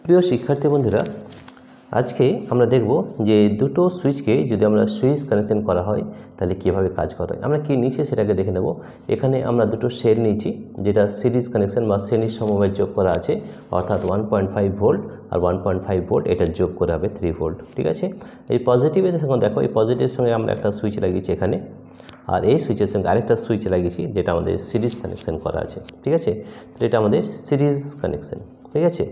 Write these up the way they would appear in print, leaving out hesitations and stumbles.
প্রিয় শিক্ষার্থী বন্ধুরা, আজকে আমরা দেখব যে দুটো সুইচকে যদি আমরা সুইচ কানেকশন করা হয় তাহলে কিভাবে কাজ করে। আমরা কি নিচে সেটাকে দেখে নেব। এখানে আমরা দুটো সেল নিয়েছি, যেটা সিরিজ কানেকশন বা শ্রেণীর সমবায় যোগ করা আছে, অর্থাৎ 1.5 ভোল্ট আর 1.5 ভোল্ট এটা যোগ করে হবে 3 ভোল্ট। ঠিক আছে, এই পজিটিভের সঙ্গে দেখো, এই পজিটিভের সঙ্গে আমরা একটা সুইচ লাগিয়েছি এখানে, আর এই সুইচের সঙ্গে আরেকটা সুইচ লাগিয়েছি যেটা আমাদের সিরিজ কানেকশন করা আছে। ঠিক আছে, তো এটা আমাদের সিরিজ কানেকশন। ঠিক আছে,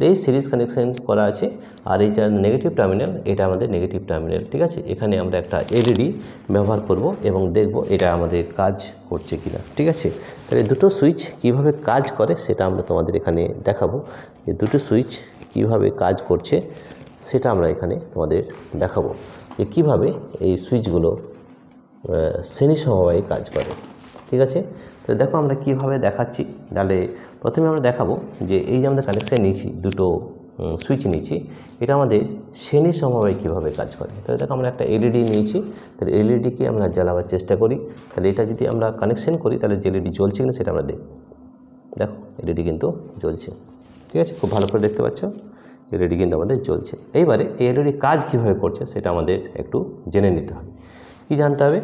এই সিরিজ কানেকশন করা আছে, আর এইটা নেগেটিভ টার্মিনাল, এটা আমাদের নেগেটিভ টার্মিনাল। ঠিক আছে, এখানে আমরা একটা এলইডি ব্যবহার করব এবং দেখব এটা আমাদের কাজ করছে কিনা। ঠিক আছে, তাহলে দুটো সুইচ কিভাবে কাজ করে সেটা আমরা তোমাদের এখানে দেখাবো। যে দুটো সুইচ কিভাবে কাজ করছে সেটা আমরা এখানে তোমাদের দেখাবো, যে কীভাবে এই সুইচগুলো শ্রেণী সমবায়ে কাজ করে। ঠিক আছে, তো দেখো আমরা কিভাবে দেখাচ্ছি। তাহলে প্রথমে আমরা দেখাবো যে এই যে আমাদের কানেকশান নিয়েছি, দুটো সুইচ নিয়েছি, এটা আমাদের শ্রেণী সমবায়ে কীভাবে কাজ করে। তাহলে দেখো আমরা একটা এলইডি নিয়েছি, তাহলে এলইডিকে আমরা জ্বালাবার চেষ্টা করি। তাহলে এটা যদি আমরা কানেকশান করি তাহলে যে এলইডি জ্বলছে কিনা সেটা আমরা দেখব। দেখো এলইডি কিন্তু জ্বলছে। ঠিক আছে, খুব ভালো করে দেখতে পাচ্ছ, এলইডি কিন্তু আমাদের জ্বলছে। এইবারে এই এলইডি কাজ কীভাবে করছে সেটা আমাদের একটু জেনে নিতে হবে। কি জানতে হবে,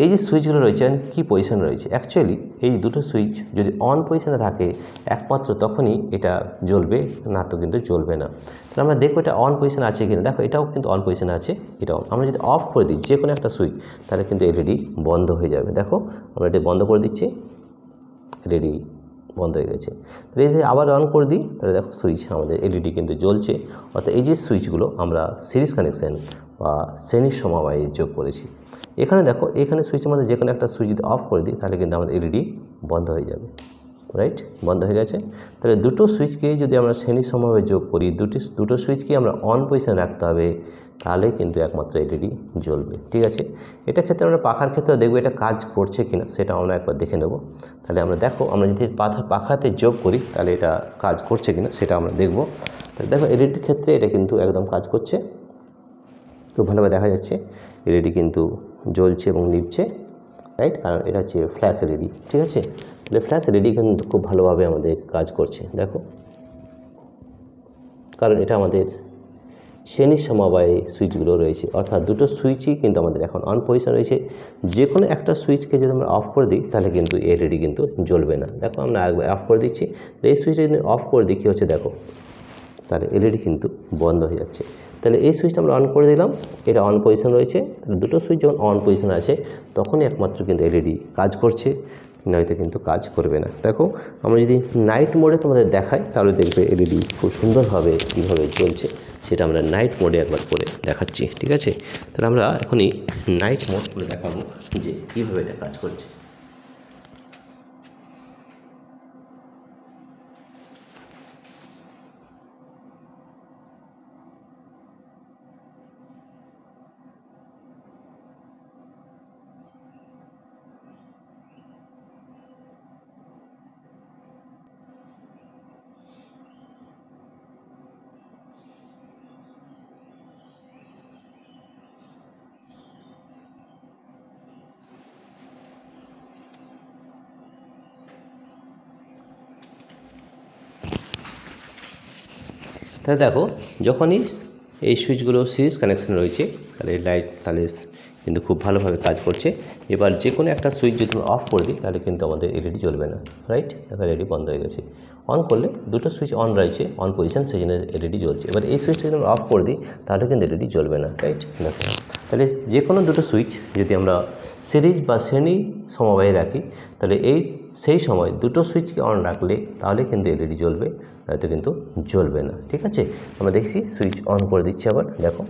এই যে সুইচগুলো রয়েছে কি পজিশন রয়েছে। অ্যাকচুয়ালি এই দুটো সুইচ যদি অন পজিশনে থাকে একমাত্র তখনই এটা জ্বলবে, না তো কিন্তু জ্বলবে না। তাহলে আমরা দেখবো এটা অন পজিশনে আছে কিনা। দেখো এটাও কিন্তু অন পজিশনে আছে, এটাও। আমরা যদি অফ করে দিই যে কোনো একটা সুইচ তাহলে কিন্তু এলইডি বন্ধ হয়ে যাবে। দেখো আমরা এটা বন্ধ করে দিচ্ছি, এলইডি বন্ধ হয়ে গেছে। তাহলে এই যে আবার অন করে দিই, তাহলে দেখো সুইচ আমাদের এলইডি কিন্তু জ্বলছে। অর্থাৎ এই যে সুইচগুলো আমরা সিরিজ কানেকশন বা শ্রেণীর সমবায়ে যোগ করেছি। এখানে দেখো, এখানে সুইচের মধ্যে যে কোনো একটা সুইচ যদি অফ করে দিই তাহলে কিন্তু আমাদের এলইডি বন্ধ হয়ে যাবে। রাইট, বন্ধ হয়ে গেছে। তাহলে দুটো সুইচকে যদি আমরা শ্রেণীর সমবায়ে যোগ করি, দুটো সুইচকে আমরা অন পজিশনে রাখতে হবে, তাহলে কিন্তু একমাত্র এলইডি জ্বলবে। ঠিক আছে, এটা ক্ষেত্রে আমরা পাখার ক্ষেত্রে দেখবো এটা কাজ করছে কিনা সেটা আমরা একবার দেখে নেব। তাহলে আমরা দেখো, আমরা যদি পাখাতে যোগ করি তাহলে এটা কাজ করছে কিনা সেটা আমরা দেখব। তাহলে দেখো এলইডির ক্ষেত্রে এটা কিন্তু একদম কাজ করছে, খুব ভালোভাবে দেখা যাচ্ছে এলইডি কিন্তু জ্বলছে এবং নিভছে। রাইট, কারণ এটা হচ্ছে ফ্ল্যাশ এলইডি। ঠিক আছে, তাহলে ফ্ল্যাশ এলইডি কিন্তু খুব ভালোভাবে আমাদের কাজ করছে। দেখো, কারণ এটা আমাদের শ্রেণীর সমবায়ে সুইচগুলো রয়েছে, অর্থাৎ দুটো সুইচই কিন্তু আমাদের এখন অন পজিশন রয়েছে। যে কোনো একটা সুইচকে যদি আমরা অফ করে দিই তাহলে কিন্তু এলইডি কিন্তু জ্বলবে না। দেখো আমরা অফ করে দিচ্ছি, এই সুইচটা যদি অফ করে দিই কী হচ্ছে দেখো, তাহলে এলইডি কিন্তু বন্ধ হয়ে যাচ্ছে। তাহলে এই সুইচটা আমরা অন করে দিলাম, এটা অন পজিশন রয়েছে। দুটো সুইচ যখন অন পজিশন আছে তখনই একমাত্র কিন্তু এলইডি কাজ করছে, নয়তো কিন্তু কাজ করবে না। দেখো আমরা যদি নাইট মোডে তোমাদের দেখাই তাহলে দেখবে এলইডি খুব সুন্দরভাবে কীভাবে জ্বলছে, সেটা আমরা নাইট মোডে একবার করে দেখাচ্ছি। ঠিক আছে, তাহলে আমরা এখনই নাইট মোড করে দেখাবো যে কীভাবে এটা কাজ করছে। তাহলে দেখো, যখনই এই সুইচগুলো সিরিজ কানেকশন রয়েছে তাহলে লাইট তাহলে কিন্তু খুব ভালোভাবে কাজ করছে। এবার যে কোনো একটা সুইচ যদি অফ করে দিই তাহলে কিন্তু আমাদের এলইডি জ্বলবে না। রাইট, দেখো এলইডি বন্ধ হয়ে গেছে। অন করলে দুটো সুইচ অন রয়েছে, অন পজিশন, সেই জন্য এলইডি জ্বলছে। এবার এই সুইচটা যদি আমরা অফ করে দিই তাহলে কিন্তু এলইডি জ্বলবে না। রাইট, দেখো তাহলে যে কোনো দুটো সুইচ যদি আমরা সিরিজ বা শ্রেণী সমবায়ে রাখি তাহলে সেই সময় দুটো সুইচকে অন রাখলে তাহলে কিন্তু এলইডি জ্বলবে, নয়তো কিন্তু জ্বলবে না। ঠিক আছে, আমরা দেখছি সুইচ অন করে দিচ্ছি, আবার দেখো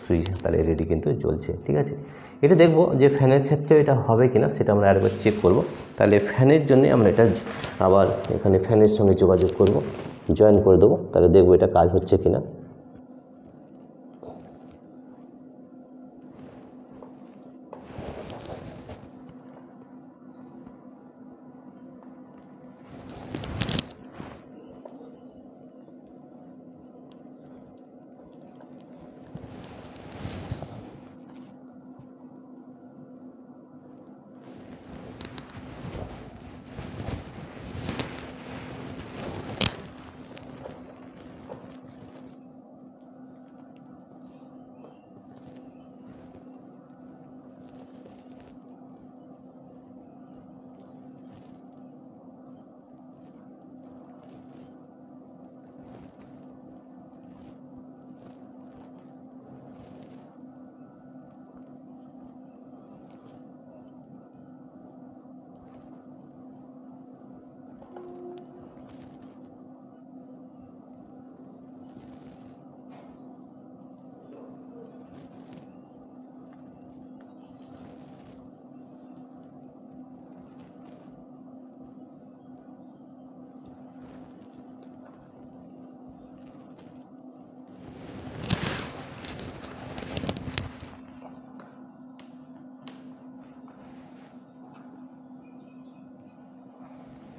সুইচ, তাহলে এলইডি কিন্তু জ্বলছে। ঠিক আছে, এটা দেখব যে ফ্যানের ক্ষেত্রে এটা হবে কিনা সেটা আমরা আরেকবার চেক করব। তাহলে ফ্যানের জন্য আমরা এটা আবার এখানে ফ্যানের সঙ্গে যোগাযোগ করব, জয়েন করে দেবো, তাহলে দেখব এটা কাজ হচ্ছে কিনা।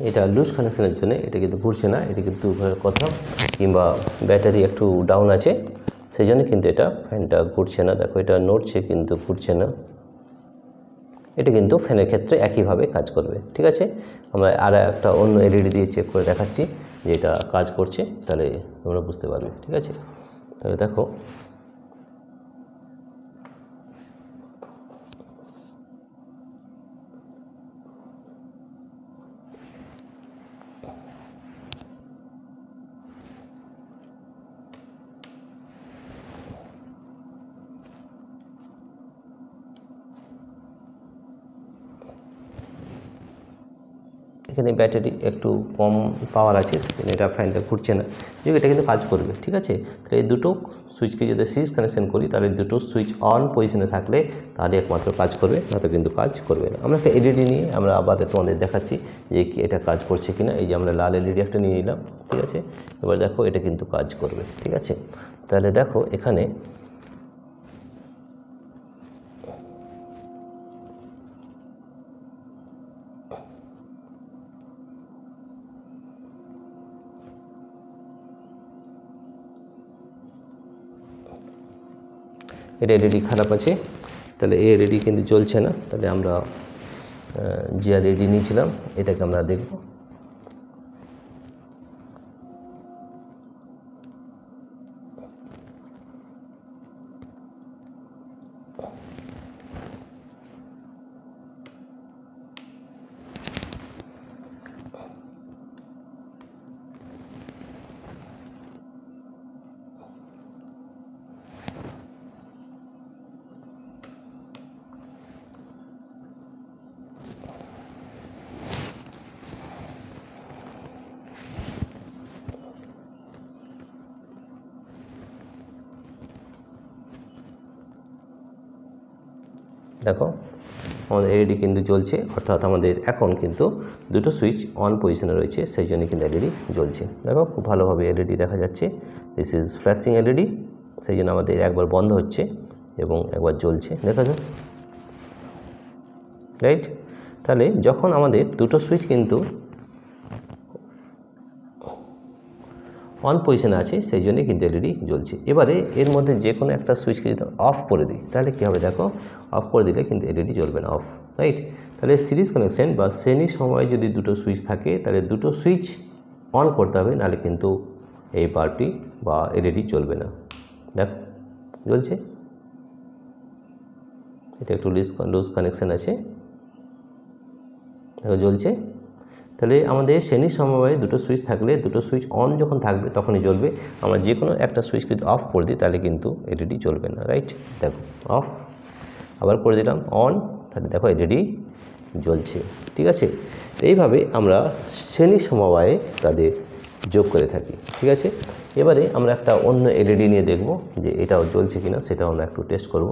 এটা লুজ কানেকশনের জন্য এটা কিন্তু ঘুরছে না, এটা কিন্তু কোথাও কিংবা ব্যাটারি একটু ডাউন আছে, সেই জন্য কিন্তু এটা ফ্যানটা ঘুরছে না। দেখো এটা নড়ছে কিন্তু ঘুরছে না। এটা কিন্তু ফ্যানের ক্ষেত্রে একইভাবে কাজ করবে। ঠিক আছে, আমরা আর একটা অন্য এলইডি দিয়ে চেক করে দেখাচ্ছি যে এটা কাজ করছে, তাহলে তোমরা বুঝতে পারবে। ঠিক আছে, তাহলে দেখো এখানে ব্যাটারি একটু কম পাওয়ার আছে, এটা ফ্যানটা ঘুরছে না, যেহেতু এটা কিন্তু কাজ করবে। ঠিক আছে, তাহলে এই দুটো সুইচকে যদি সিরিজ কানেকশন করি, তাহলে দুটো সুইচ অন পজিশনে থাকলে তাহলে একমাত্র কাজ করবে, নয়তো কিন্তু কাজ করবে না। আমরা একটা এলইডি নিয়ে আমরা আবার তোমাদের দেখাচ্ছি যে এটা কাজ করছে কিনা। এই যে আমরা লাল এলইডি একটা নিয়ে নিলাম। ঠিক আছে, এবার দেখো এটা কিন্তু কাজ করবে। ঠিক আছে, তাহলে দেখো এখানে এটা এলইডি খারাপ আছে, তাহলে এই এলইডি কিন্তু জ্বলছে না। তাহলে আমরা যে এলইডি নিয়েছিলাম এটাকে আমরা দেখব। দেখো আমাদের এলইডি কিন্তু জ্বলছে, অর্থাৎ আমাদের এখন কিন্তু দুটো সুইচ অন পজিশনে রয়েছে, সেই জন্য কিন্তু এলইডি জ্বলছে। দেখো খুব ভালোভাবে এলইডি দেখা যাচ্ছে, দিস ইজ ফ্ল্যাশিং এলইডি, সেই জন্য আমাদের একবার বন্ধ হচ্ছে এবং একবার জ্বলছে। দেখা যাক, রাইট। তাহলে যখন আমাদের দুটো সুইচ কিন্তু অন পজিশনে আছে, সেই জন্যে কিন্তু এলইডি জ্বলছে। এবারে এর মধ্যে যে কোনো একটা সুইচকে যদি অফ করে দিই, তাহলে কী হবে দেখো, অফ করে দিলে কিন্তু এলইডি জ্বলবে না, অফ, রাইট। তাহলে সিরিজ কানেকশন বা শ্রেণীর সময় যদি দুটো সুইচ থাকে, তাহলে দুটো সুইচ অন করতে হবে, নাহলে কিন্তু এই বাল্বটি বা এলইডি জ্বলবে না। দেখো জ্বলছে, এটা একটু লুজ কানেকশন আছে, দেখো জ্বলছে। তাহলে আমাদের শ্রেণীর সমবায়ে দুটো সুইচ থাকলে দুটো সুইচ অন যখন থাকবে তখনই জ্বলবে। আমরা যে কোনো একটা সুইচ যদি অফ করে দিই তাহলে কিন্তু এলইডি জ্বলবে না, রাইট। দেখো অফ, আবার করে দিলাম অন, তাহলে দেখো এলইডি জ্বলছে। ঠিক আছে, এইভাবে আমরা শ্রেণী সমবায়ে তাদের যোগ করে থাকি। ঠিক আছে, এবারে আমরা একটা অন্য এলইডি নিয়ে দেখব যে এটাও জ্বলছে কিনা, সেটাও আমরা একটু টেস্ট করব।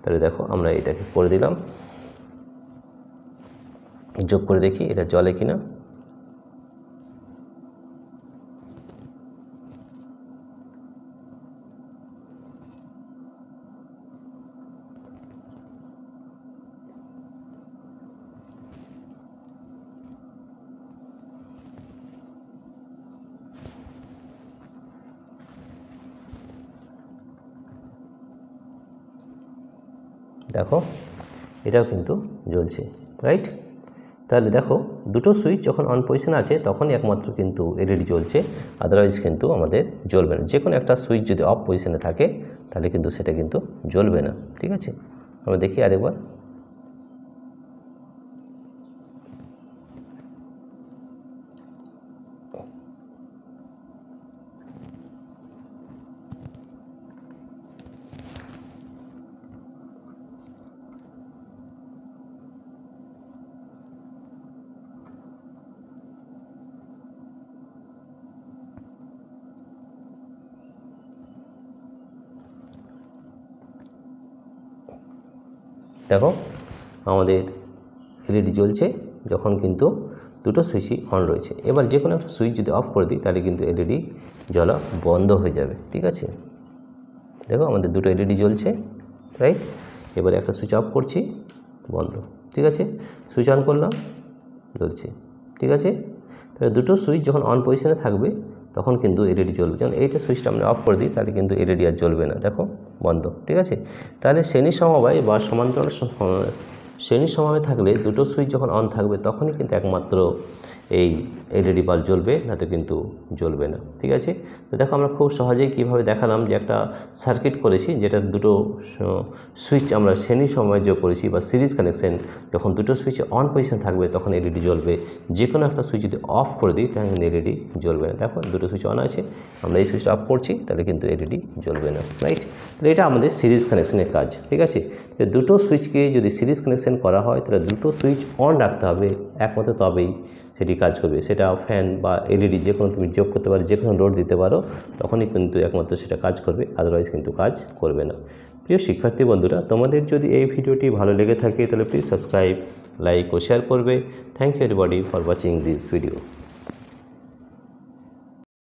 তাহলে দেখো আমরা এটাকে করে দিলাম, যোগ করে দেখি এটা জ্বলে কিনা। দেখো এটাও কিন্তু জ্বলছে, রাইট। তাহলে দেখো দুটো সুইচ যখন অন পজিশন আছে তখনই একমাত্র কিন্তু এলইডি জ্বলছে, আদারওয়াইজ কিন্তু আমাদের জ্বলবে না। যে কোনো একটা সুইচ যদি অফ পজিশনে থাকে তাহলে কিন্তু সেটা কিন্তু জ্বলবে না। ঠিক আছে, আমরা দেখি আরেকবার। দেখো আমাদের এলইডি জ্বলছে যখন কিন্তু দুটো সুইচই অন রয়েছে। এবার যে কোনো একটা সুইচ যদি অফ করে দিই তাহলে কিন্তু এলইডি জ্বলা বন্ধ হয়ে যাবে। ঠিক আছে, দেখো আমাদের দুটো এলইডি জ্বলছে, রাইট। এবারে একটা সুইচ অফ করছি, বন্ধ। ঠিক আছে, সুইচ অন করলাম, জ্বলছে। ঠিক আছে, তাহলে দুটো সুইচ যখন অন পজিশনে থাকবে তখন কিন্তু এলইডি জ্বলবে। যেমন এইটা সুইচটা আমরা অফ করে দিই, তাহলে কিন্তু এলইডি আর জ্বলবে না, দেখো বন্ধ, ঠিক আছে। তাহলে শ্রেণী সমবায় বা সমান্তরাল শ্রেণী সমবায় থাকলে দুটো সুইচ যখন অন থাকবে তখনই কিন্তু একমাত্র এই এলইডি বাল্ব জ্বলবে, না তো কিন্তু জ্বলবে না, ঠিক আছে। তো দেখো আমরা খুব সহজেই কীভাবে দেখালাম যে একটা সার্কিট করেছি যেটা দুটো সুইচ আমরা শ্রেণী সমবায় যোগ করেছি বা সিরিজ কানেকশন। যখন দুটো সুইচ অন পজিশন থাকবে তখন এলইডি জ্বলবে, যে কোনো একটা সুইচ যদি অফ করে দিই তাহলে কিন্তু এলইডি জ্বলবে না। দেখো দুটো সুইচ অন আছে, আমরা এই সুইচটা অফ করছি, তাহলে কিন্তু এলইডি জ্বলবে না, রাইট। তাহলে এটা আমাদের সিরিজ কানেকশনের কাজ, ঠিক আছে। দুটো সুইচকে যদি সিরিজ কানেকশন করা হয় তাহলে দুটো সুইচ অন রাখতে হবে একমাত্র, তবেই সেটি কাজ করবে। সেটা ফ্যান বা এলইডি যে কোনো তুমি যোগ করতে পারো, যে কোনো লোড দিতে পারো, তখনই কিন্তু একমাত্র সেটা কাজ করবে, আদারওয়াইজ কিন্তু কাজ করবে না। প্রিয় শিক্ষার্থী বন্ধুরা, তোমাদের যদি এই ভিডিওটি ভালো লেগে থাকে তাহলে প্লিজ সাবস্ক্রাইব, লাইক ও শেয়ার করবে। Thank you everybody for watching this video.